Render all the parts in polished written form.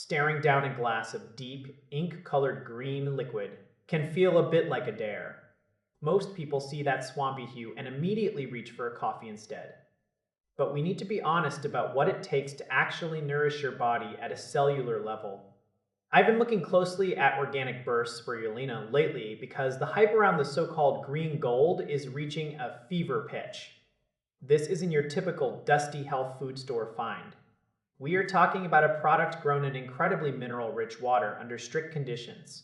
Staring down a glass of deep, ink-colored green liquid can feel a bit like a dare. Most people see that swampy hue and immediately reach for a coffee instead. But we need to be honest about what it takes to actually nourish your body at a cellular level. I've been looking closely at Organic Burst Spirulina lately because the hype around the so-called green gold is reaching a fever pitch. This isn't your typical dusty health food store find. We are talking about a product grown in incredibly mineral-rich water under strict conditions.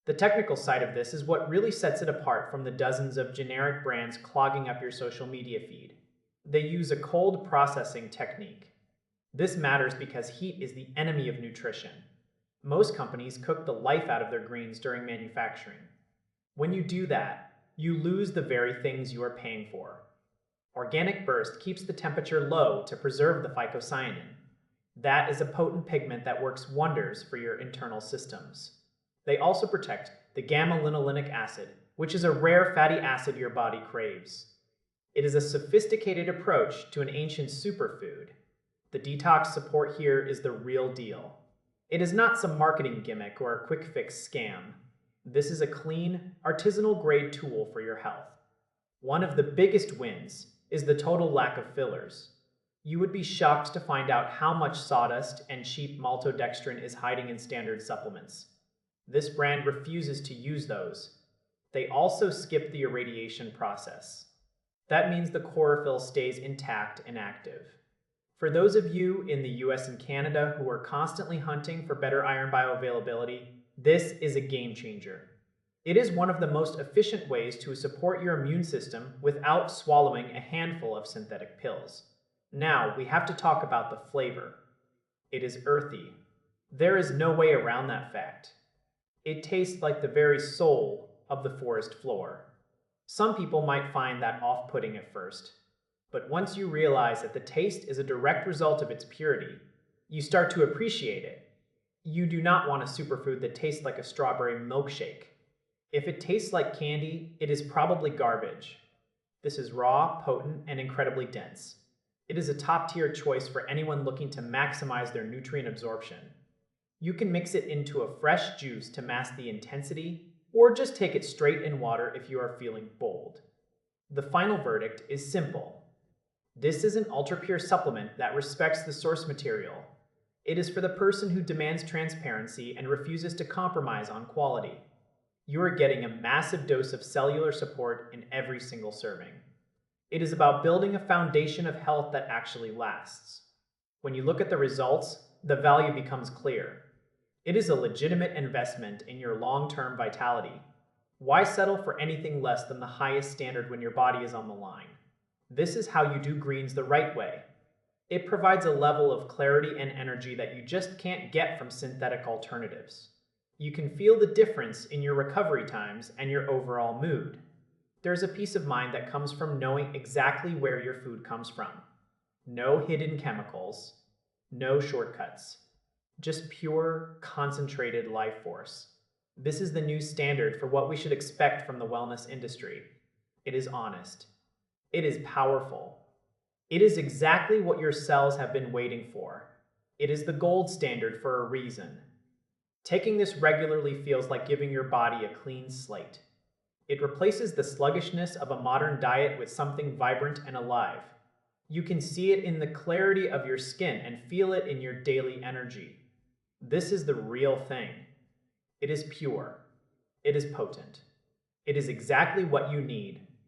The technical side of this is what really sets it apart from the dozens of generic brands clogging up your social media feed. They use a cold processing technique. This matters because heat is the enemy of nutrition. Most companies cook the life out of their greens during manufacturing. When you do that, you lose the very things you are paying for. Organic Burst keeps the temperature low to preserve the phycocyanin. That is a potent pigment that works wonders for your internal systems. They also protect the gamma-linolenic acid, which is a rare fatty acid your body craves. It is a sophisticated approach to an ancient superfood. The detox support here is the real deal. It is not some marketing gimmick or a quick fix scam. This is a clean, artisanal-grade tool for your health. One of the biggest wins is the total lack of fillers. You would be shocked to find out how much sawdust and cheap maltodextrin is hiding in standard supplements. This brand refuses to use those. They also skip the irradiation process. That means the chlorophyll stays intact and active. For those of you in the US and Canada who are constantly hunting for better iron bioavailability, this is a game changer. It is one of the most efficient ways to support your immune system without swallowing a handful of synthetic pills. Now, we have to talk about the flavor. It is earthy. There is no way around that fact. It tastes like the very soul of the forest floor. Some people might find that off-putting at first, but once you realize that the taste is a direct result of its purity, you start to appreciate it. You do not want a superfood that tastes like a strawberry milkshake. If it tastes like candy, it is probably garbage. This is raw, potent, and incredibly dense. It is a top-tier choice for anyone looking to maximize their nutrient absorption. You can mix it into a fresh juice to mask the intensity, or just take it straight in water if you are feeling bold. The final verdict is simple. This is an ultra-pure supplement that respects the source material. It is for the person who demands transparency and refuses to compromise on quality. You are getting a massive dose of cellular support in every single serving. It is about building a foundation of health that actually lasts. When you look at the results, the value becomes clear. It is a legitimate investment in your long-term vitality. Why settle for anything less than the highest standard when your body is on the line? This is how you do greens the right way. It provides a level of clarity and energy that you just can't get from synthetic alternatives. You can feel the difference in your recovery times and your overall mood. There's a peace of mind that comes from knowing exactly where your food comes from. No hidden chemicals, no shortcuts. Just pure, concentrated life force. This is the new standard for what we should expect from the wellness industry. It is honest. It is powerful. It is exactly what your cells have been waiting for. It is the gold standard for a reason. Taking this regularly feels like giving your body a clean slate. It replaces the sluggishness of a modern diet with something vibrant and alive. You can see it in the clarity of your skin and feel it in your daily energy. This is the real thing. It is pure. It is potent. It is exactly what you need